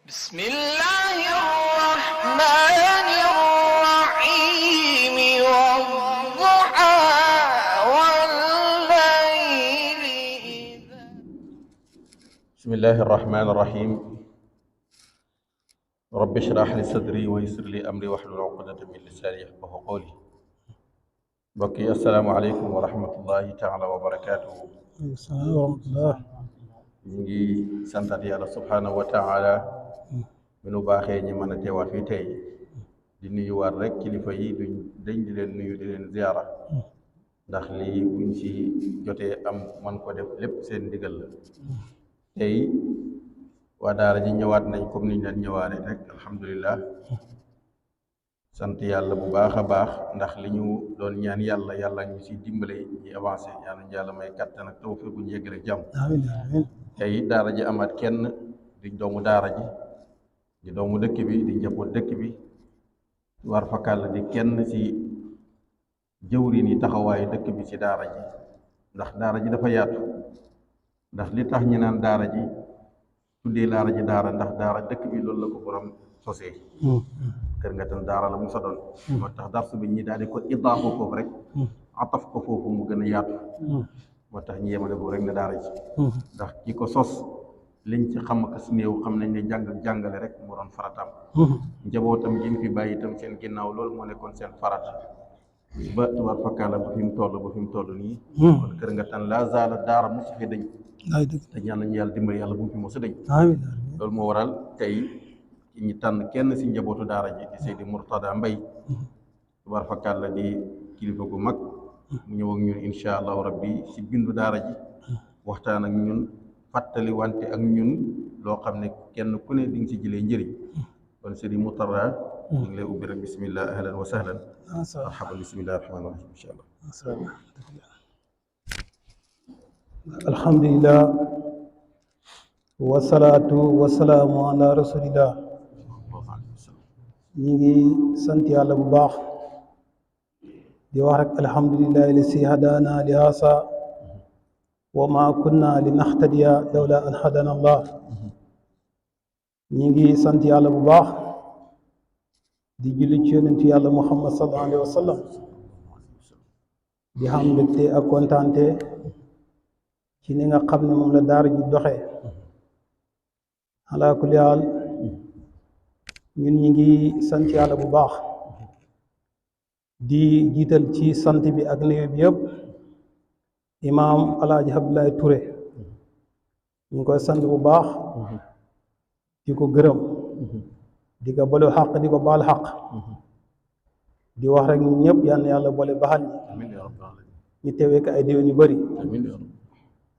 بسم الله الرحمن الرحيم والضحى والليل بسم الله الرحمن الرحيم رب اشرح لي صدري ويسر لي أمري واحلل عقدة من لساني يفقهوا قولي بقي السلام عليكم ورحمة الله تعالى وبركاته السلام ورحمة الله. نجي سنتات يالله سبحانه وتعالى minu baaxee ñi mën a teewaat fii tey di nuyuwaat rek kilifa yi dañ di leen nuyu di leen ziyaara ndax lii buñ ci jotee am man ko def lépp seen ndigal la tey waa daara ji ñëwaat nañ comme niñ leen ñëwaale rek alhamdulilah sant yàlla bu baax a baax ndax li ñu doon ñaan yàlla ñu ci dimbale ñi avancé yàlla ñu yàlla may kàttan ak tawfiq bu ñu yeggale jàmm amiin amiin. tey daara ji amaat kenn di doomu daara ji di doomu dëkk bi di njaboot dëkk bi war fakal di kenn ci jëwriñ yi taxawaayu dëkk bi ci daara ji ndax daara ji dafa yaatu ndax li tax ñu naan daara ji tuddee daara ji daara ndax daara dëkk bi loolu la ko borom sosee kër nga tan daara la mu sa doon moo tax darsu bi ñi daal di ko idaafa foofu rek ataf ko foofu mu gën a yaatu moo tax ñu yemale boobu rek ne daara ji ndax ki ko sos liñ ci xam ak si néew xam nañ ne jàngale rek moo doon farataam njabootam gi mu fi bàyyi itam seen ginnaaw loolu moo nekkoon seen farata ba tubaar fakkaala ba fi mu toll nii kon kër nga tan la zaala daara mosu fi dañ te ñaan nañu yàlla dimbali yàlla bu mu fi mosu dañ amiin. loolu moo waral tey ñu tànn kenn si njabootu daara ji di Seydi Murtada Mbay tubaar fakkaala di kilifa gu mag mu ñëw ak ñun insha allahu rabbi si bindu daara ji waxtaan ak ñun fàttali wante ak ñun loo xam ne kenn ku ne di nga ci jëlee njëriñ kon Seydi Murtada ñu ngi lay ubbi rek bismillah ahlan wa sahlan marhaban bismillah rahmaan rahim insha allah alhamdulillah wasalaatu wasalaamu ala rasulillah. ñi ngi sant yàlla bu baax di wax rek alhamdulillahi lasi hadana li haasa wa ma kunna li naxtadiya lawla an hadana allah. ñi ngi sant yàlla bu baax di julli ci yonent yàlla muhammad sallallahu alayhi wa sallam di xam mbégte ak kontaante ci ni nga xam ne moom la daara ji doxee ala kulli haal ñun ñi ngi sant yàlla bu baax di jiital ci sant bi ak nuyu bi yëpp imaam alaaji Abdoulaye Touré ñu ngi koy sant bu baax di ko gërëm di ko balu xaq di ko baal xaq di wax rek ñun ñëpp yal na yàlla boole baxal ñi teewee ko ay déwén yu bëri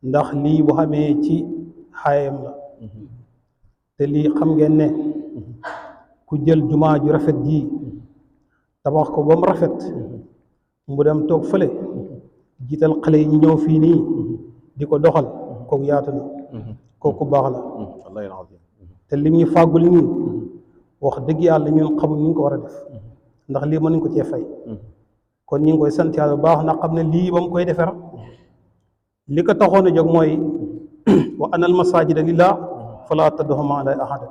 ndax lii bu xamee ci xaayam la te lii xam ngeen ne ku jël jumaa ju rafet ji tabax ko ba mu rafet mu dem toog fële jiital xale yi ñu ñëw fii nii di ko doxal kooku yaatu na kooku baax la te lim ñu fàggul nii wax dëgg yàlla ñun xamul ni ñu ko war a def ndax lii mën nañu ko cee fay kon ñu ngi koy sant yàlla bu baax ndax xam ne lii ba mu koy defar li ko taxoon a jóg mooy wa anal masajida lillah fala tad'u ma'a llahi ahada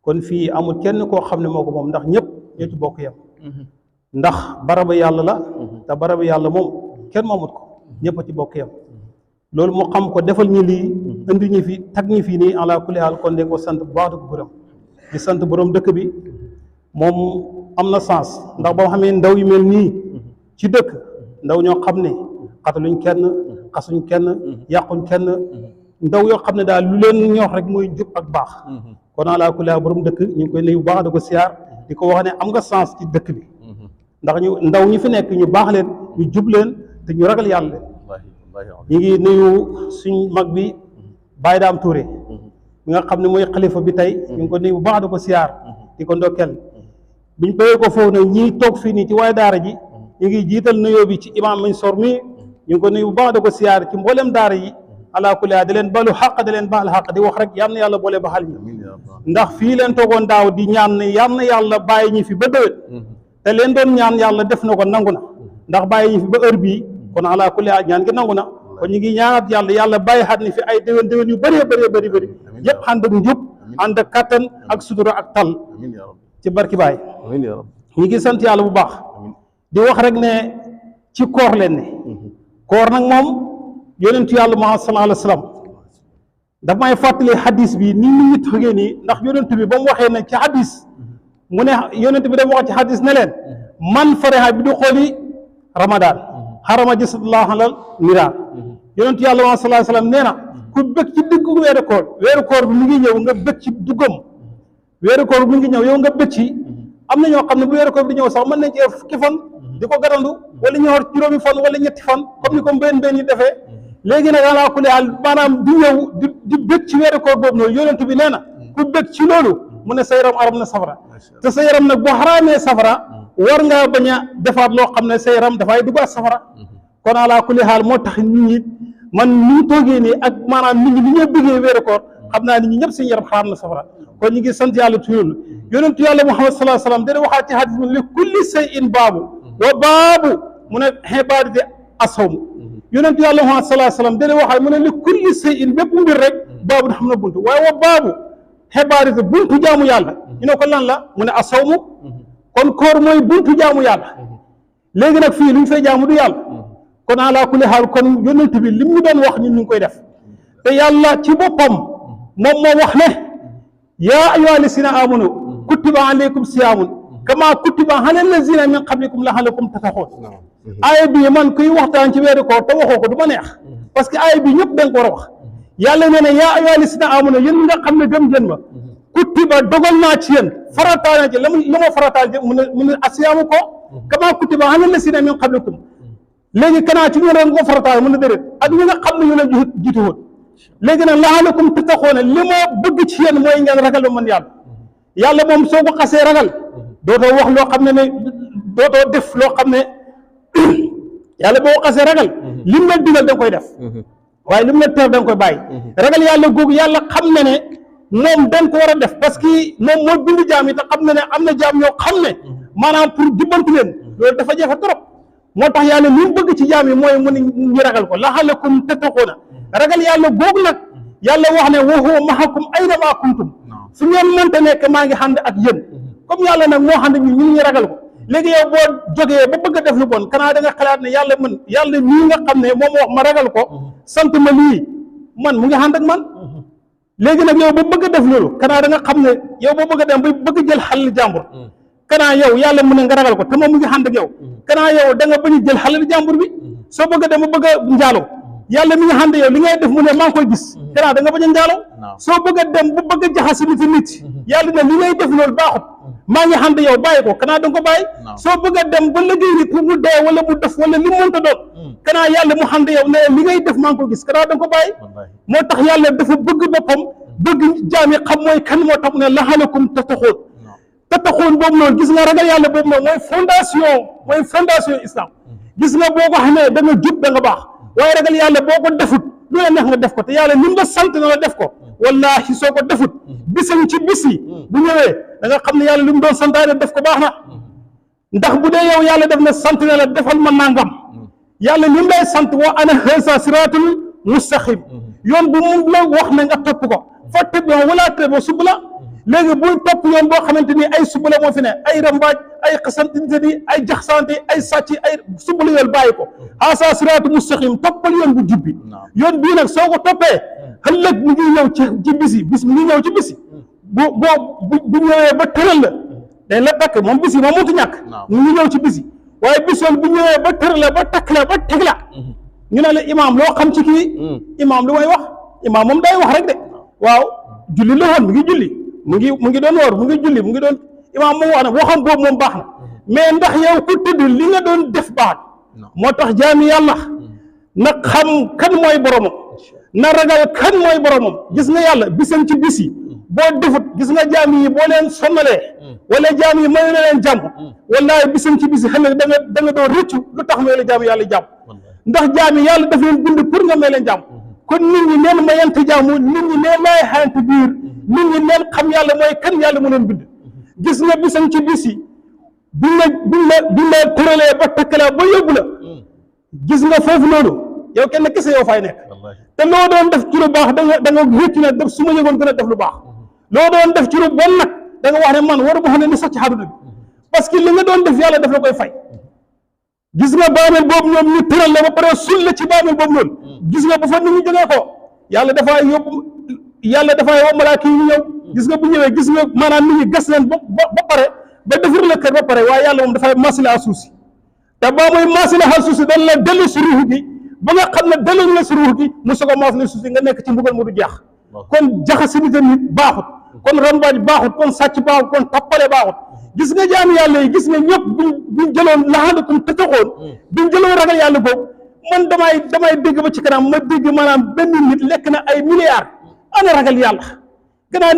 kon fii amul kenn koo xam ne moo ko moom ndax ñëpp ñoo ci bokk yam ndax barabu yàlla la te barabu yàlla moom kenn moomut ko ñëpp a ci bokk yam loolu mu xam ko defal ñu lii indi ñu fi tag ñu fii nii ala kulli haal kon de ko sant bu baax di ko gërëm di sant borom dëkk bi moom am na sens ndax boo xamee ndaw yu mel nii ci dëkk ndaw ñoo xam ne xataluñ kenn xasuñ kenn yàquñ kenn ndaw yoo xam ne daal lu leen ñor rek mooy jub ak baax kon ala kulli haal borom dëkk ñu ngi koy nuyu bu baax di ko siyaar di ko wax ne am nga sens ci dëkk bi ndax ñu ndaw ñi fi nekk ñu baax leen ñu jub leen te ñu ragal yàlla leen ñu ngi nuyu suñ mag bi Baye Dame Touré mi nga xam ne mooy xalifa bi tey ñu ngi ko nuyu bu baax di ko siyaar di ko ndokkeel biñ bayee ko foofu nag ñii toog fii nii ci waaye daara ji ñu ngi jiital nuyoo bi ci imam Mansour mi ñu ngi ko nuyu bu baax di ko siyaar ci mboolem daara yi ala kulli haal di leen balu xaq di leen baal xaq di wax rek yal na yàlla boole baxal ñi ndax fii leen toogoon daaw di ñaan ne yal na yàlla bàyyi ñi fi ba déwén te leen doon ñaan yàlla def na ko nangu na ndax bàyyi ñi fi ba heure bii kon ala kulli haal ñaan gi nangu na kon ñu ngi ñaanat yàlla bàyyi xat ni fi ay déwén yu bëree bëri yëpp ànd ak njub ànd ak kattan ak sutura ak tal amiin yaa rabbi ci barki baay amiin yaa rabbi ñu ngi sant yàlla bu baax di wax rek ne ci koor leen ne koor nag moom yonentu yàlla Muhammad sallallahu alayhi wa sallam daf may fàttali hadis bi ni ñu toogee nii ndax yonent bi ba mu waxee ne ci hadis mu ne yonent bi dafa wax ci hadis ne leen man fariha bi du xooli ramadan xarama jasadullah alal niran yonentu yàlla Muhammad sallallahu alayhi wa sallam nee na ku bëgg ci diggu weeru koor bi mu ngi ñëw nga bëgg ci duggam weeru koor bi mu ngi ñëw yow nga bëgg ci am na ñoo xam ne bu weeru koor bi di ñëw sax mën nañ ci fukki fan di ko garandu wala ñu war juróomi fan wala ñetti fan comme ni ko benn yi defee léegi nag alaa kulli haal maanaam di ñëw di bëgg ci weeru koor boobu noonu yonent bi nee na ku bëgg ci loolu mu ne sa yaram aram na safara te sa yaram nag boo xaraamee safara war ngaa bañ a defaat loo xam ne sa yaram dafay duggaat safara kon alaa kulli haal moo tax nit ñi man ni ñu toogee nii ak maanaam nit ñi ni ñuy bëggee weeru koor xam naa nit ñi ñëpp seen yaram xaraam na safara kon ñu ngi sant yàlla ci loolu yonentu yàlla Muhammad sallallahu alayhi wa sallam dana waxaat ci hadis bi li kulli shay'in baabu wa baabu mu ne ibaadati asawm yonentu yàlla Muhammad sallallahu alayhi wa sallam dana waxaat mu ne li kulli shay'in bépp mbir rek baabu da xam na buntu waaye wa baabu ibaadati buntu jaamu yàlla ñu ne ko lan la mu ne asawmu kon koor mooy buntu jaamu yàlla léegi nag fii lu ñu fay jaamu du yàlla kon ala kulli haal kon yonent bi lim ñu doon wax ñun ñu ngi koy def te yàlla ci boppam moom moo wax ne yaa ayyuha llazina amanu kutiba alaykum siyaamun kama kutiba ala llazina min qablikum la'allakum tattaqun aaya bi man kuy waxtaan ci weeru koor te waxoo ko du ma neex parce que aaya bi ñëpp da nga ko war a wax yàlla nee na yaa ayyuha llazina amanu yéen ñi nga xam ne gëm ngeen ma kutiba dogal naa ci yéen farataal na ci la ma farataal ci mu ne asiyaamu ko kama kutiba ala llazina min qablikum léegi kanaa ci ñu ren ko farataal mën na déedéet ak ñi nga xam ne ñu la jiitu woon léegi nag la'allakum tattaqun li ma bëgg ci yéen mooy ngeen ragal ba man yàlla moom soo ko xasee ragal dootoo wax loo xam ne dootoo def loo xam ne yàlla boo ko xasee ragal lim la digal da nga koy def waaye lim la tere da nga koy bàyyi ragal yàlla googu yàlla xam na ne moom dañ ko war a def parce que moom mooy bind jaam yi te xam na ne am na jaam yoo xam ne maanaam pour jubbantu leen loolu dafa jafe trop moo tax yàlla li mu bëgg ci jaam yi mooy mu ne ñu ragal ko la'allakum tattaquna ragal yàlla googu nag yàlla wax ne wa huwa ma'akum ayna ma kuntum su ngeen mënta nekk maa ngi ànd ak yéen comme yàlla nag moo xam ne ñun ñu ragal ko léegi yow boo jógee ba bëgg a def lu bon kanaa da nga xalaat ne yàlla man yàlla nii nga xam ne moom wax ma ragal ko sant ma lii man mu ngi ànd ak man léegi nag yow ba bëgg a def loolu kanaa da nga xam ne yow ba bëgg a dem ba bëgg a jël xalal jàmbur kanaa yow yàlla mu ne nga ragal ko te moom mu ngi ànd ak yow kanaa yow da nga bañ a jël xalal jàmbur bi soo bëgg a dem ba bëgg a njaaloo yàlla mi nga xam ne yow li ngay def mu ne maa ngi koy gis kanaa da nga bañ a njaaloo soo bëgg a dem ba bëgg a jaxase nit yàlla ne li ngay def loolu baaxut maa ngi xam ne yow bàyyi ko kanaa da nga ko bàyyi soo bëgg a dem ba liggéey nit pour mu dee wala mu def wala li mu mënta doon kanaa yàlla mu xam ne yow ne li ngay def maa ngi ko gis kanaa da nga ko bàyyi moo tax yàlla dafa bëgg boppam bëgg jaam yi xam mooy kan moo tax ne la'allakum tattaqun boobu noonu gis nga ragal yàlla boobu noonu mooy fondation islam gis nga boo ko xamee da nga jub da nga baax waaye ragal yàlla boo ko defut lu la neex nga def ko te yàlla ni mu la sant na la def ko wallahi soo ko defut bisam ci bis yi bu ñëwee da nga xam ne yàlla li mu doon santaane def ko baax na ndax bu dee yow yàlla def na sant na la defal ma nangam yàlla li mu lay sant wa ana haza siratul mustaqim yoon bu mu la wax ne nga topp ko fattabi'u wala tattabi'u subula léegi bul topp yoon boo xamante ni ay subula moo fi ne ay rambaaj ay xasantinte ni ay jaxsante ay sàcc ay subula yoon bàyyi ko haza siratu mustaqim toppal yoon bu jubbi yoon bii nag soo ko toppee ëllëg mu ngi ñëw ci bisi bis mu ngi ñëw ci bisi bu ñëwee ba tëral la day la takk moom bisi moom mënut ñàkk mu ngi ñëw ci bisi waaye bis yoon bu ñëwee ba tëral la ba takk la ba teg la ñu ne la imaam loo xam ci kii imaam lu may wax imaam moom day wax rek de waaw julli la woon mu ngi julli mu ngi doon woor mu ngi julli mu ngi doon imaam moom wax na waxam boobu moom baax na mais ndax yow ku tëdd li nga doon def baax moo tax jaami yàlla na xam kan mooy boromam na ragal kan mooy boromam gis nga yàlla bisam ci bis yi boo defut gis nga jaami yi boo leen sonnalee wala jaami yi may na leen jàmm wallahi bisam ci bis yi xam ne da nga doon rëccu lu tax may la jaami yàlla jàmm ndax jaami yàlla daf leen bind pour nga may leen jàmm kon nit ñi neen mayante jàmm nit ñi neen laay xayante biir nit ñi neen xam yàlla mooy kan yàlla mu leen bind gis nga bisam ci bis yi buñ la tëralee ba takkalee ba yóbbu la gis nga foofu noonu yow kenn kese yow fay nekk te loo doon def ci lu baax da nga rëcc na def su ma yëgoon gën a def lu baax loo doon def ci lu bon nag da nga wax ne man waru ma xam ne ni sax ci àdduna bi parce que li nga doon def yàlla daf la koy fay gis nga bàmmeel boobu ñoom ñu tëral la ba pare sul la ci bàmmeel boobu noonu gis nga bu fa nit ñi jógee ko yàlla dafay woo malaaka yi ñu ñëw gis nga bu ñëwee gis nga maanaam nit ñi gas leen ba pare ba defar la kër ba pare waaye yàlla moom dafay masila suuf si te ba muy masila suuf si dañ la dellu si ruux gi ba nga xam ne dellu la si ruux gi mu soog a masila suuf si nga nekk ci mbugal mu du jeex kon jaxase nit nit baaxut kon rambaaj baaxut kon sàcc baaxut kon tappale baaxut gis nga jaam yàlla yi gis nga ñëpp buñ jëloon laxandakum tëtaxoon buñ jëloon ragal yàlla boobu man damay dégg ba ci kanam ma dégg maanaam benn nit lekk na ay milliards ana ragal yàlla gannaaw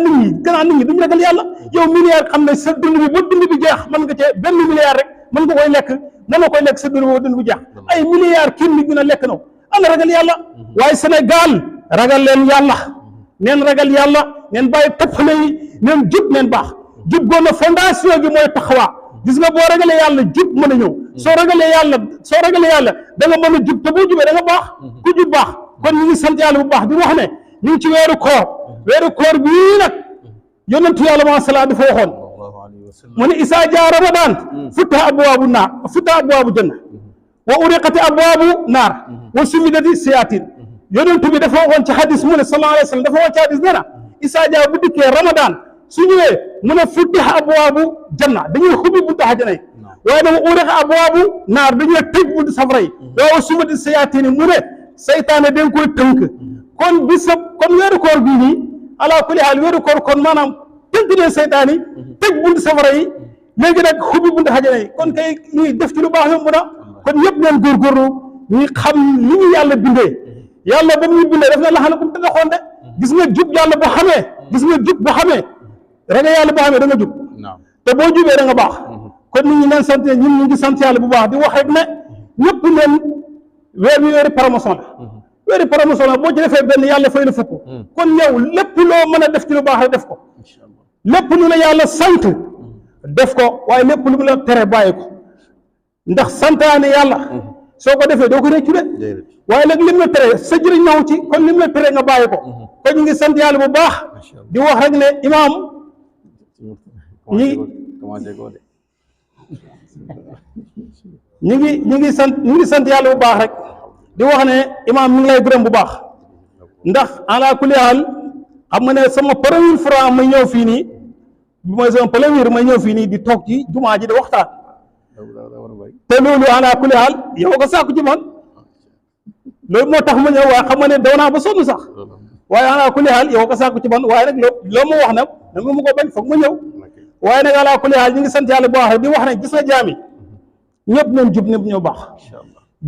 nit ñi duñu ragal yàlla yow milliard xam ne sa dund bi ba dund bi jeex mën nga cee benn milliard rek mën nga koy lekk mënoo koy lekk sa dund bi ba dund bi jeex ay milliards kii nit dina lekk na ana ragal yàlla waaye Sénégal ragal leen yàlla neen ragal yàlla neen bàyyi toppale yi neen jub neen baax jub goon na fondation gi mooy taxawaa gis nga boo ragalee yàlla jub mën a ñëw soo ragalee yàlla da nga mën a jub te boo jubee da nga baax ku jub baax kon ñu ngi sant yàlla bu baax di wax ne ñu ngi ci weeru koor bii nag yonentu yàlla maa sala dafa waxoon mu ne isaa jaa ramadan futaha abwaabu janna wa uriqati abwaabu naar wa sumidati siyatin yonentu bi dafa waxoon ci hadis mu ne sallallahu alayhi wa sallam dafa waxoon ci hadis nee na isaa jaa bu dikkee ramadan su ñëwee mu ne futiha abwaabu janna dañuy xubbi buntu àjjana yi waaye dama uriqa abwaabu naar dañuy tëj buntu safara yi waaw sumidati siyatin mu ne saytaane dañ koy tënk kon kon weeru koor bii nii ala kulli haal weeru koor kon maanaam tënk leen seytaan yi tëj buntu safara yi léegi nag xubbi buntu xajana yi kon kay ñuy def ci lu baax yomb na kon ñëpp neen góorgóorlu ñuy xam li ñu yàlla bindee yàlla ba mu ñu bindee daf ne laxana kum tëddaxoon de gis nga jub yàlla boo xamee gis nga jub boo xamee ragal yàlla boo xamee da nga jub te boo jubee da nga baax kon nit ñi neen sant ñun ñu ngi sant yàlla bu baax di wax rek ne ñëpp neen weer wi weeri promotion la weeri promotion la boo ci defee benn yàlla fay la fukk kon yow lépp loo mën a def ci lu baax rek def ko lépp lu la yàlla sant def ko waaye lépp lu mu la tere bàyyi ko ndax santaane yàlla soo ko defee doo ko réccu de waaye nag lim la tere sa jëriñ naw ci kon lim la tere nga bàyyi ko kon ñu ngi sant yàlla bu baax di wax rek ne imaam ñu ngi sant yàlla bu baax rek di wax ne imaam mi ngi lay gërëm bu baax ndax ala kulli haal xam nga ne sama premier franc may ñëw fii nii mooy sama premier may ñëw fii nii di toog ci jumaa ji di waxtaan te loolu ala kulli haal yow ko sàkku ci man loolu moo tax ma ñëw waaye xam nga ne daw naa ba sonn sax waaye ala kulli haal yow ko sàkku ci man waaye nag loo ma wax nag danga ma ko bañ foog ma ñëw waaye nag ala kulli haal ñu ngi sant yàlla bu baax rek di wax ne gis nga jaami ñëpp nañ jub ñëpp ñëw baax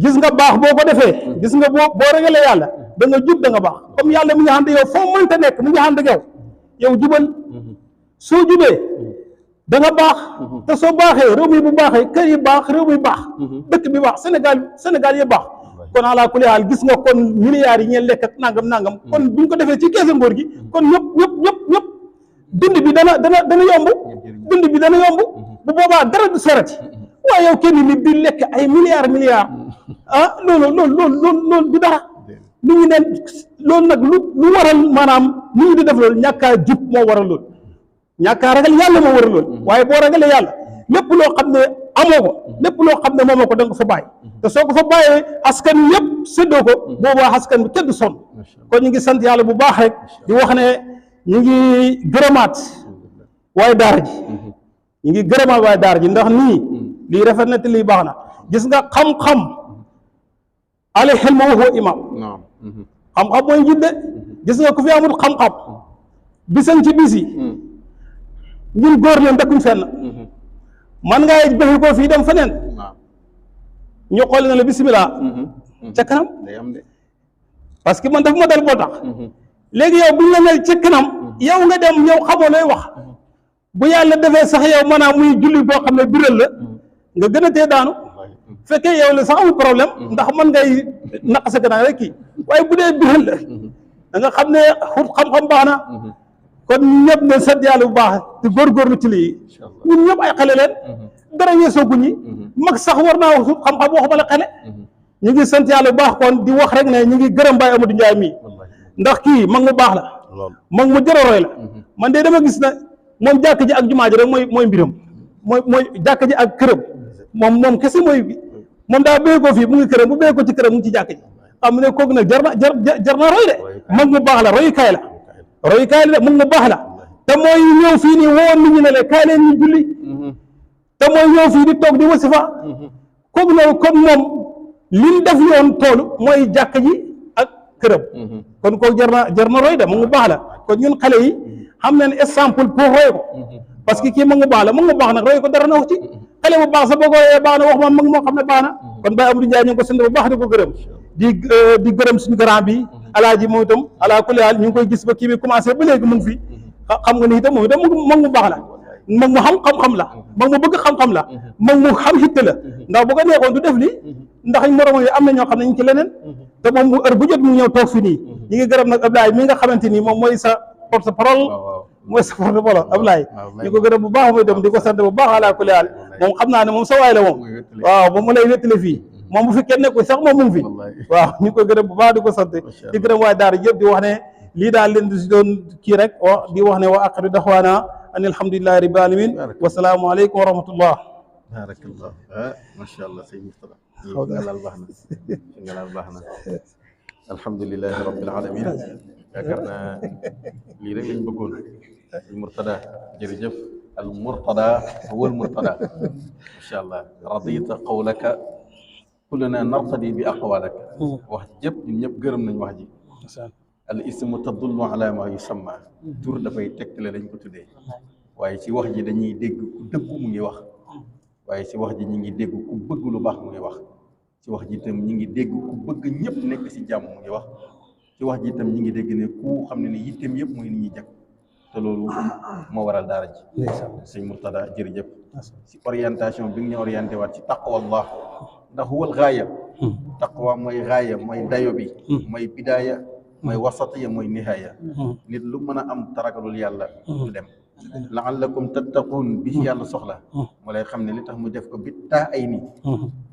gis nga baax boo ko defee gis nga boo ragalee yàlla da nga jub da nga baax comme yàlla mi nga xam ne yow foo mënta nekk mi nga xam ne yow jubal soo jubee da nga baax te soo baaxee réew mi bu baaxee kër yi baax réew mi baax dëkk bi baax Sénégal yi baax kon ala kulli haal gis nga kon milliards yi ñeen lekk ak nangam kon buñ ko defee ci keesa ngóor gi kon ñëpp dund bi dana yomb dund bi dana yomb bu boobaa dara du serati waaye yow kenn nit di lekk ay milliards ah loolu du dara nit ñi neen loolu nag lu waral maanaam nit ñi di def loolu ñàkkaa jub moo waral loolu ñàkkaa ragal yàlla moo waral loolu waaye boo ragalee yàlla lépp loo xam ne amoo ko lépp loo xam ne moomoo ko da nga ko fa bàyyi te soo ko fa bàyyee askan yëpp séddoo ko boobaa askan bi kenn du sonn kon ñu ngi sant yàlla bu baax rek di wax ne ñu ngi gërëmaat waaye daara ji ñu ngi gërëmaat waaye daara ji ndax nii lii rafet na te lii baax na gis nga xam-xam al hilmu wa huwa imam xam-xam mooy njiit de gis nga ku fi amul xam-xam bisan ci bis yi ñun góor leen dëkkuñ fenn man ngay bëxi ko fii dem feneen ñu xool na la bisimilah ca kanam parce que man daf ma dal boo tax léegi yow buñ la ne ca kanam yow nga dem yow xamoo lay wax bu yàlla defee sax yow maanaam muy julli boo xam ne biral la nga gën a tee daanu fekkee yow la sax amul problème ndax man ngay naq sa gannaaw rek kii waaye bu dee biral la da nga xam ne xut xam-xam baax na kon ñëpp ne sant yàlla bu baax te góorgóorlu ci lii ñun ñëpp ay xale leen dara ñeesoogu ñi mag sax war naa wax xam-xam waxuma la xale ñu ngi sant yàlla bu baax kon di wax rek ne ñu ngi gërëm Baye Amadou Ndiaye mii ndax kii mag mu baax la mag mu jar a roy la man de dama gis na moom jàkk ji ak jumaa ji rek mooy mbiram mooy jàkk ji ak këram moom kese mooy moom daa béy ko fii mu ngi këram bu béy ko ci këram mu ngi ci jàkk ji xam ne kooku nag jar na roy de mag mu baax la royukaay la de mag mu baax la te mooy ñëw fii nii woon nit ñi ne leen kaay leen ñu julli te mooy ñëw fii di toog di wasifa kooku noonu kon moom li mu def yoon toolu mooy jàkk ji ak këram kon kooku jar na roy de mag mu baax la kon ñun xale yi xam nañ exemple pour roy ko parce que kii mag mu baax la mag mu baax nag roy ko dara na wax ci xale bu baax sa boo ko baax na wax ma mag moo xam ne baax na kon Baye Amadou Ndiaye ñu ngi ko sant bu baax di ko gërëm di gërëm suñu grand bi alaaji moom itam ala kulli haal ñu ngi koy gis ba kii bi commencé ba léegi mu ngi fi xam nga ni itam moom itam mag mu baax la mag mu xam-xam la mag mu bëgg xam-xam la mag mu xam hitte la ndax bu ko neexoon du def lii ndax moroom yi am na ñoo xam ne ñu ci leneen te moom mu heure bu jot mu ñëw toog fi nii ñi ngi gërëm nag Ablaye mi nga xamante nii moom mooy sa porte-parole mooy sa porte-parole Ablaye ñu ko gërëm bu baax mooy dem di ko sant bu baax ala kulli haal moom xam naa ne moom sa waay la moom waaw moom mu lay wéttale fii moom bu fi kenn nekkul sax moom mu ngi fi waaw ñu ko gërëm bu baax di ko sant di gërëm waaye daara yëpp di wax ne lii daal leen di doon kii rek di wax ne wa aqiru daxwaana an alhamdulillahi rabbil alamin wa salaamu aleykum wa rahmatullah barakallah macha allah sëñ Mourtada ngalal baax na ngalal baax na alhamdulillahi rabbil alamin yaakaar naa lii rek lañ bëggoon sëñ Mourtada jërëjëf al Mourtada huwa al Mourtada macha allah radita qawlaka kulluna nartadi bi aqwalaka wax jëpp ñun ñëpp gërëm nañ wax ji al ismu tadullu ala ma yusamma tur dafay tegtale lañ ko tuddee waaye ci wax ji dañuy dégg ku dëggu mu ngi wax waaye ci wax ji ñi ngi dégg ku bëgg lu baax mu ngi wax ci wax ji itam ñi ngi dégg ku bëgg ñëpp nekk ci jàmm mu ngi wax ci wax ji itam ñi ngi dégg ne ku xam ne ne yitteem yëpp mooy nit ñi jag te loolu moo waral daara ji sëñ Mourtada jërëjëf ci orientation bi nga ñu orienté waat ci taqwallah ndax huwal gaaya taqwa mooy gaaya mooy dayo bi mooy bidaaya mooy wasatiya mooy nihaaya nit lu mën a am taragalul yàlla du dem laallakum tattaquun bi ci yàlla soxla mu lay xam ne li tax mu def ko bi taa ay nii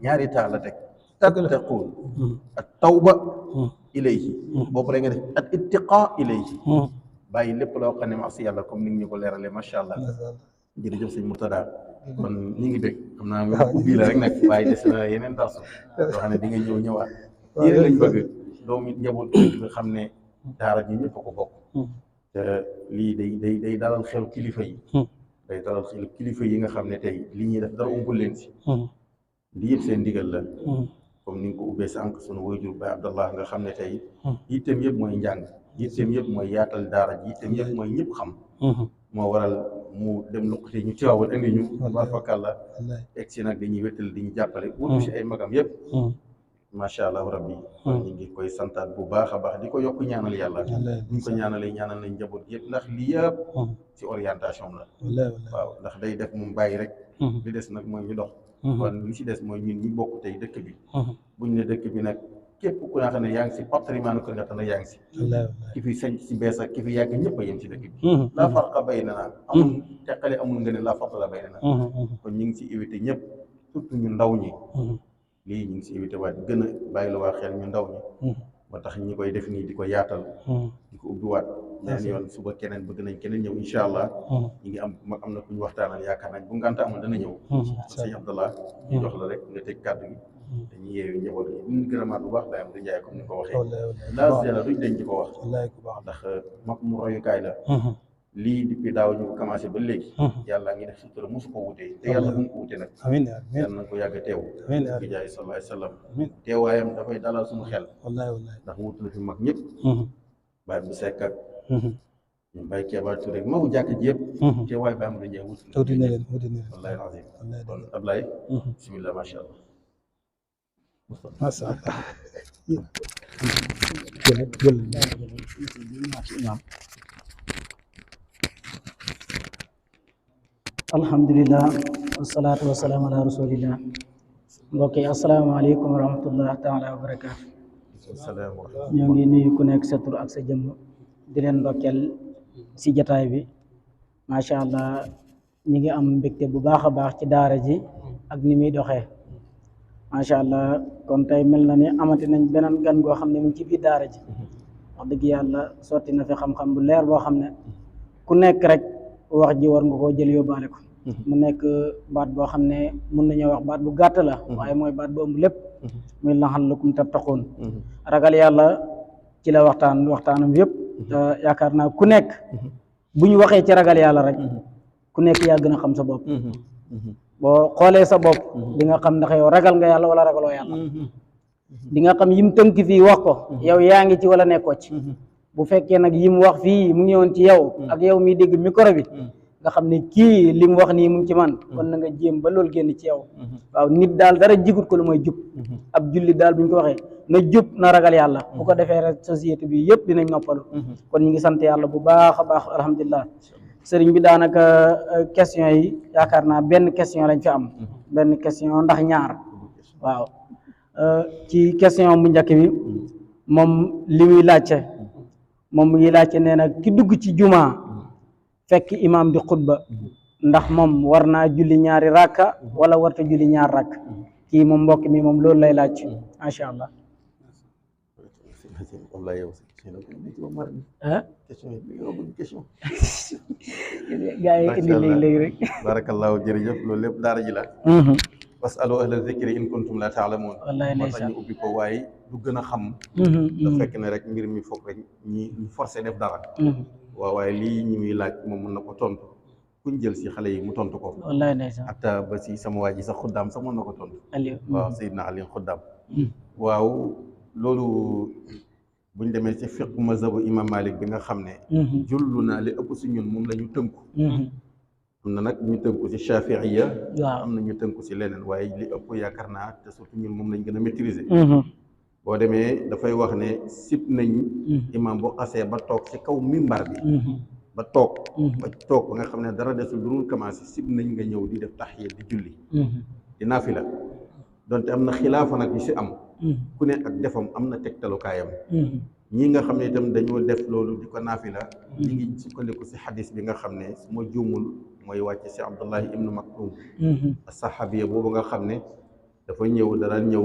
ñaari taa la teg tattaquun ak tawba ilayhi boobu rek nga def ak ittiqaa ilayhi bàyyi lépp loo xam ne ma si yàlla comme ni ñu ko leeralee macha allah jërëjëf sëñ Mourtada kon ñu ngi dégg xam naa nga ubbi la rek nag waaye des na yeneen darsu yoo xam ne di nga ñëwaat yéen lañ bëgg doomu njaboot nga xam ne daara ji ñëpp ko bokk te lii day dalal xel kilifa yi day dalal xel kilifa yi nga xam ne tey li ñuy def dara umpul leen si lii yëpp seen ndigal la comme ni nga ko ubbee sànq sunu waajur Baye Abdallah nga xam ne tey yitteem yëpp mooy njàng yitteem yëpp mooy yaatal daara ji yitteem yëpp mooy ñëpp xam moo waral mu dem luqate ñu ci waawal indi ñu barfakàlla egg si nag dañuy wéttal di ñu jàppale wutu si ay magam yëpp macha allah rabbi ñu ngi koy santaat bu baax a baax di ko yokk ñaanal yàlla ñu ko ñaanalee ñaanal nañ njaboot yëpp ndax lii yëpp ci orientation la waaw ndax day def moom bàyyi rek li des nag mooy ñu dox kon li ci des mooy ñun ñi bokk tey dëkk bi buñ ne dëkk bi nag képp ku nga xam ne yaa ngi si patrimoine kër nga xam ne yaa ngi si ki fi sañ si bees ak ki fi yàgg ñëpp a yem si dëkk bi laa farqa baynanaa amul teqale amul nga ne laa farqa baynanaa kon ñu ngi si éviter ñëpp surtout ñu ndaw ñi lii ñu ngi si éviter waat gën a bàyyi la waa xel ñu ndaw ñi ba tax ñi koy def nii di ko yaatal di ko ubbiwaat beneen yoon suba keneen bëgg nañ keneen ñëw incha allah ñi ngi am na ku ñu waxtaanal yaakaar nañ bu ngànta amul dana ñëw sëñ Abdallah ñu jox la rek nga teg kàddu gi dañuy yeewu njaboot yi ñu gërëmaat bu baax day am di jaay comme ni ko waxee laas la duñ dañ ci ko wax ndax mag mu royukaay la lii depuis daaw ñu ko commencé ba léegi yàlla ngi def sutura mosu ko wutee te yàlla bu mu ko wutee nag yàlla na ko yàgg teew bi jaay sallallahu alayhi wa sallam teewaayam dafay dalal suñu xel ndax wutu na fi mag ñëpp Baye bu Sekk ak ñu Baye Kéba Touré rek magu jàkk ji yëpp teewaay Baye Amadou Ndiaye wutu na leen wallahi azim kon Ablaye bismillah macha allah macha allah alhamdulillah wasalaatu wasalaam ala rasulillah mbokk yi asalaamaaleykum wa rahmatullah taala wa barakaatu ñoo ngi nuyu ku nekk sa tur ak sa jëmm di leen ndokkeel si jataay bi macha allah ñi ngi am mbégte bu baax a baax ci daara ji ak ni muy doxee macha allah kon tey mel na ni amati nañ beneen gan goo xam ne mu ngi ci biir daara ji wax dëgg yàlla sotti na fi xam-xam bu leer boo xam ne ku nekk rek wax ji war nga koo jël yóbbaale ko mu nekk baat boo xam ne mun nañoo wax baat bu gàtt la waaye mooy baat bu ëmb lépp muy la'allakum tattaqun ragal yàlla ci la waxtaanam yëpp yaakaar naa ku nekk bu ñu waxee ci ragal yàlla rek ku nekk yaa gën a xam sa bopp boo xoolee sa bopp di nga xam ndax yow ragal nga yàlla wala ragaloo yàlla di nga xam yim tënk fii wax ko yow yaa ngi ci wala nekkoo ci bu fekkee nag yim wax fii mu ngi woon ci yow ak yow miy dégg micro bi nga xam ne kii li mu wax nii mu ngi ci man kon na nga jéem ba loolu génn ci yow waaw nit daal dara jigut ko lu mooy jub ab jullit daal bu ñu ko waxee na jub na ragal yàlla bu ko defee rek société bi yëpp dinañ noppalu kon ñu ngi sant yàlla bu baax a baax alhamdulilah sëriñ bi daanaka question yi yaakaar naa benn question lañ fi am benn question ndax ñaar waaw ci question bu njëkk bi moom li muy laajte moom mu ngi laajte nee na ki dugg ci jumaa fekk imam di xutba ndax moom war naa julli ñaari rakka wala warta julli ñaar rakk kii moom mbokk mi moom loolu lay laaj macha allah gaa yi indi léegi rek barakallahu jërëjëf loolu lépp daara ji la wasalu ahla zikri in kuntum la taalamuun moo tax ñu ubbi ko waaye du gën a xam da fekk ne rek mbir mi foog rek ñi forcé def dara waaw waaye lii ñi muy laaj moom mën na ko tontu kuñ jël si xale yi mu tontu ko wallaay ndeysaan hatta ba si sama waa ji sax xuddaam sax mën na ko tontu waaw Seydina Ali xuddaam waaw loolu buñ demee ci fiqh mazhabu imam Malik bi nga xam ne jullu naa li ëpp si ñun moom la ñu tënku am na nag ñu tënku si Shafi'iyya am na ñu tënku si leneen waaye li ëpp yaakaar naa te surtout ñun moom lañ gën a maîtriser boo demee dafay wax ne sib nañ imam boo xasee ba toog ci kaw mimbar bi ba toog ba nga xam ne dara desul lu dul commencé sib nañ nga ñëw di def tahiya di julli di naafila donte am na xilaafa nag yu si am ku ne ak defam am na tegtalukaayam ñii nga xam ne itam dañoo def loolu di ko naafila ñi ngi sukkandiku si xadis bi nga xam ne su ma juumul mooy wàcce si Abdullahi ibnu Maktum as-sahabiya boobu nga xam ne dafa ñëw dara ñëw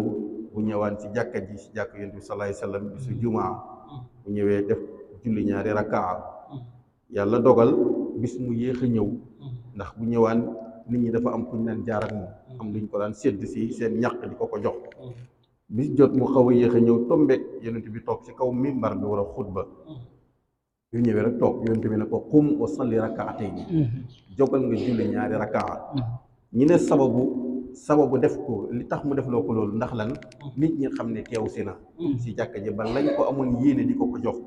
bu ñëwaan si jàkka ji si jàkka yonent bi sallallahu alayhi wasallam bi su jumaa bu ñëwee def julli ñaari rakaa yàlla dogal bis mu yéex a ñëw ndax bu ñëwaan nit ñi dafa am kuñ naan jaar ak moom am luñ ko daan sédd si seen ñàq di ko jox bis jot mu xaw a yéex a ñëw tombeek yonent bi toog ci kaw mimbar bi war a xutba yu ñëwee rek toog yonent bi ne ko qum wa salli rakaatayni jogal nga julli ñaari rakaa ñi ne sababu def ko li tax mu def loo ko loolu ndax lan nit ñi xam ne teew si na si jàkka ji ba lañ ko amoon yéene di ko jox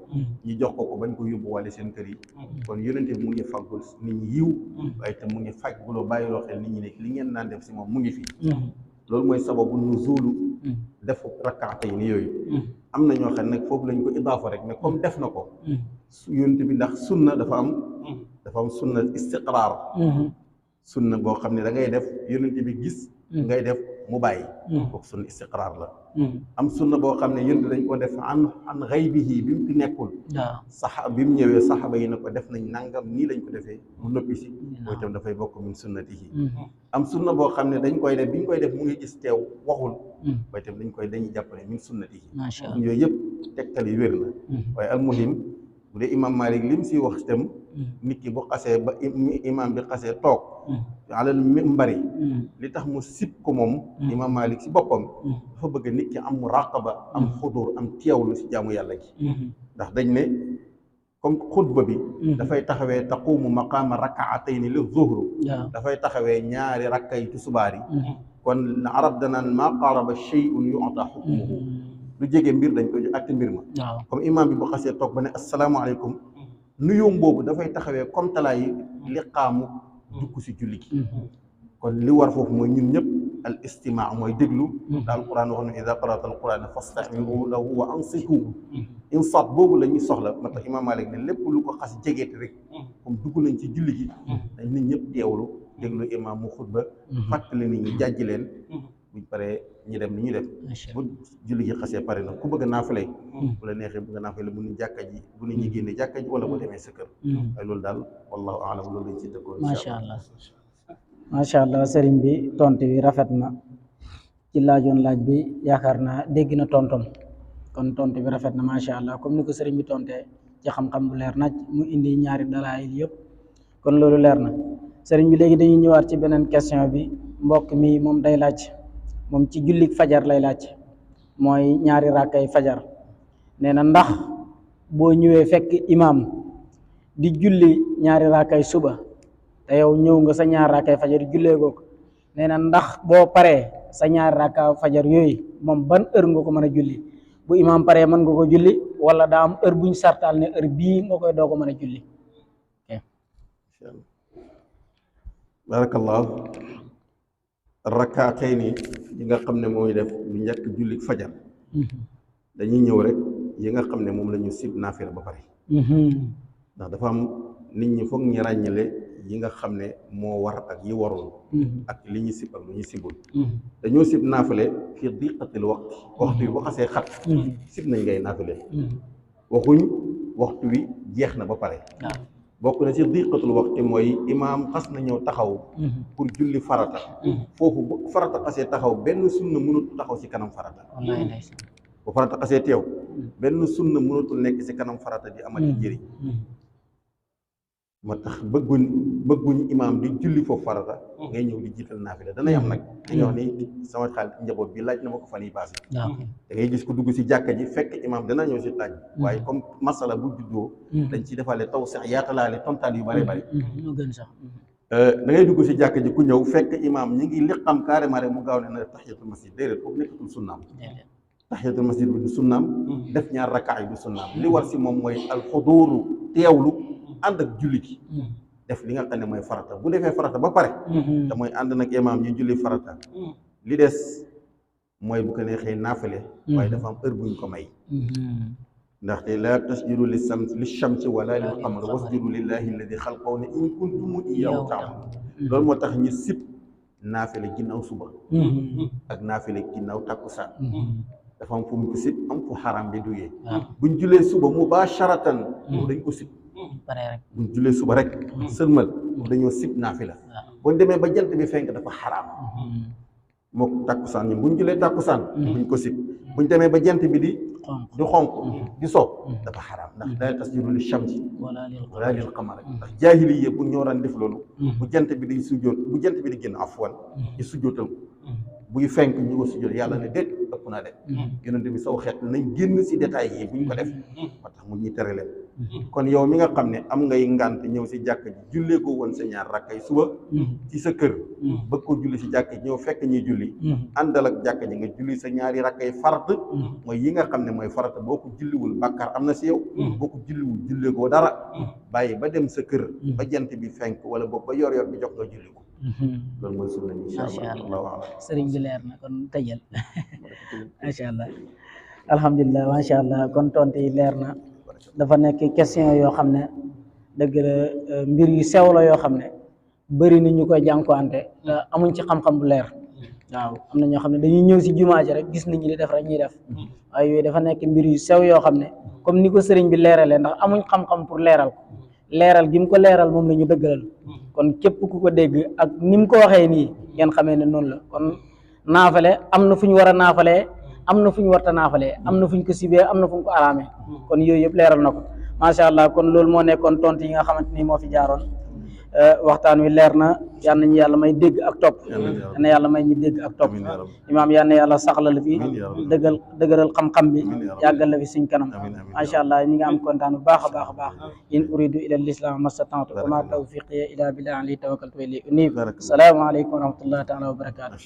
ñu jox ko bañ ko yóbbu wàlle seen kër yi kon yonent bi mu ngi faggul nit ñi yiw waaye te mu ngi fagguloo bàyyiloo xel nit ñi ne li ngeen naan def si moom mu ngi fi loolu mooy sababu nuzulu def rakkaatay ni yooyu am na ñoo xam ne nag foofu lañ ko idaafa rek mais comme def na ko yonent bi ndax sunna dafa am sunna istiqraar sunna boo xam ne da ngay def yonent bi gis ngay def mu bàyyi kooku sunna istiqraar la am sunna boo xam ne yonent dañ ko def an ghaybihi bi mu fi nekkul bi mu ñëwee saxaaba yi na ko def nañ nangam nii lañ ko defee mu noppi si booy itam dafay bokk min sunnatihi am sunna boo xam ne dañ koy def bi ñu koy def mu ngi gis teew waxul booy itam dañuy jàpp ne min sunnatihi yooyu yëpp tegtal yi wér na waaye almuhim bu dee imam Malik lim si wax itam nit ki bu xasee ba imam bi xasee toog alal mimbari li tax mu sib ko moom imam Malik si boppam dafa bëgg nit ki am muraqaba am xudur am teewlu si jaamu yàlla gi ndax dañ ne comme xutba bi dafay taxawee taqumu maqaama rakaatayni li zuhru dafay taxawee ñaari rakka yi tusubaar yi kon arab danaan maa qaaraba shay'un yu'ta hukmuhu lu jege mbir dañ koy àtte mbir ma comme imam bi bu xasee toog ba ne asalaamaaleykum nuyoom boobu dafay taxawee comme talaa yi liqaamu dugg si julli gi kon li war foofu mooy ñun ñëpp al istimaa mooy déglu daal quran wax na ida qara'ta al quran fastami'u lahu wa ansitu insaat boobu la ñuy soxla moo tax imam Malik ne lépp lu ko xas jegeeti rek comme dugg nañ ci julli gi dañ nit ñëpp teewlu déglu imam mu xutba fàttali nit ñi jàjji leen buñ paree ñu dem ni ñu def bu julli ji xasee pare na ku bëgg a naafale bu la neexee bëgg a naafale bu ñu jàkka ji bu nit ñi génne jàkka ji wala boo demee sa kër waaye loolu daal wallahu aalam loolu lañ ci dëkkoo macha allah sëriñ bi tontu bi rafet na ci laajoon laaj bi yaakaar naa dégg na tontom kon tontu bi rafet na macha allah comme ni ko sëriñ bi tontee ci xam-xam bu leer naj mu indi ñaari dalaayil yëpp kon loolu leer na sëriñ bi léegi dañuy ñëwaat ci beneen question bi mbokk mi moom day laaj moom ci jullik fajar lay laaj mooy ñaari rakkay fajar nee na ndax boo ñëwee fekk imaam di julli ñaari rakkay suba te yow ñëw nga sa ñaari rakkay fajar jullee ko nee na ndax boo paree sa ñaari rakka fajar yooyu moom ban heure nga ko mën a julli bu imaam paree mën nga ko julli wala daa am heure buñ sartaal ne heure bii nga koy doo ko mën a julli barakallahu rakkaa xëy ni yi nga xam ne mooy def lu njëkk jullik fajar dañuy ñëw rek yi nga xam ne moom la ñu sib naafila ba pare ndax dafa am nit ñi foog ñu ràññale yi nga xam ne moo war ak yi warul ak li ñu sib ak lu ñu sibul dañoo sib naafile fi diqatil waxtu yi bu xasee xat sib nañ ngay naafile waxuñ waxtu wi jeex na ba pare bokk na ci diqatul waxti mooy imaam xas na ñëw taxaw pour julli farata foofu bu farata xasee taxaw benn sunna mënatul taxaw ci kanam farata bu farata xasee teew benn sunna mënatul nekk ci kanam farata di amati njëriñ moo tax bëgguñ imaam di julli foofu farata ngay ñëw di jiital naafila danay am nag dañuy wax ni sama xaalis njaboot bi laaj na ma ko fan yi passé da ngay gis ko dugg ci jàkka ji fekk imaam dana ñëw ci laaj waaye comme masala bu juddoo dañ ci defaale taw sax yaatalaale tontaan yu bari bari moo gën sax da ngay dugg ci jàkka ji ku ñëw fekk imaam ñi ngi liqam carrément rek mu gaaw ne na tahiyatul masjid déedéet foofu nekkatul sunnaam tahiyatul masjid bi du sunnaam def ñaar rakkaa yi du sunnaam li war ci moom mooy alxuduuru teewlu ànd ak julli gi def li nga xam ne mooy farata bu defee farata ba pare te mooy ànd nag imaam ñu julli farata li des mooy bu ko neexee naafale waaye dafa am heure buñ ko may ndaxte laa tasjudu li shamsi wala lil qamar wasjudu lillahi alladi xalaqahu ne in kuntum iyyahu ta'budun loolu moo tax ñu sib naafale ginnaaw suba ak naafale ginnaaw takkusaan dafa am fu mu ko sib am fu xaram bi dugee buñ jullee suba mubasharatan dañ ko sib buñ jullee suba rek sëlmal dañoo sib naafila buñ demee ba jant bi fenk dafa xaraam moo tàkkusaan ñun buñ jullee tàkkusaan buñ ko sib buñ demee ba jant bi di xonk di soob dafa xaraam ndax laa tasjudu li shamsi wala lil qamar ndax jaahiliya bu ñoo daan def loolu bu jant bi di sujjóot bu jant bi di génn afwan di sujjóotal ko buy fenk ñu ko sujjóot yàlla ne déet ëpp naa de yonent bi saw xeet nañ génn si détails yi buñ ko def moo tax mu ñuy tere leen kon yow mi nga xam ne am ngay ngànt ñëw si jàkk ji jullee ko woon sa ñaar rakkay suba ci sa kër bëgg ko julli si jàkk ji ñëw fekk ñuy julli àndal ak jàkk ji nga julli sa ñaari rakkay farat mooy yi nga xam ne mooy farata boo ko julliwul bàkkaar am na si yow boo ko julliwul jullee koo dara bàyyi ba dem sa kër ba jant bi fenk wala boobu ba yor bi jox nga julli ko loolu mooy sunna insha allah sëriñ bi leer na kon tëjal macha allah alhamdulilah macha allah kon tontu yi leer na dafa nekk question yoo xam ne dëgg la mbir yu sew la yoo xam ne bëri na ñu koy jànkuwante te amuñ ci xam-xam bu leer waaw am na ñoo xam ne dañuy ñëw si jumaa ji rek gis nit ñi di def rek ñuy def waaye yooyu dafa nekk mbir yu sew yoo xam ne comme ni ko sëriñ bi leeralee ndax amuñ xam-xam pour leeral ko leeral gi mu ko leeral moom la ñu dëggalal kon képp ku ko dégg ak ni mu ko waxee nii ngeen xamee ne noonu la kon naafale am na fu ñu war a naafalee am na fu ñu warta naafalee am na fu ñu ko sibee am na fu ñu ko araamee kon yooyu yëpp leeral na ko macha allah kon loolu moo nekkoon tontu yi nga xamante ni moo fi jaaroon waxtaan wi leer na yal nañu yàlla may dégg ak topp yal na yàlla may ñu dégg ak topp imaam yal na yàlla saxla la fi dëgëral xam-xam bi yàggal la fi suñ kanam macha allah ñi nga am kontaan bu baax a baax a baax in uridu ila lislam mastata'tu wa ma tawfiqiya illa billah alayhi tawakkaltu wa ilayhi unib assalaamu aleykum wa rahmatullahi taala wa barakatuh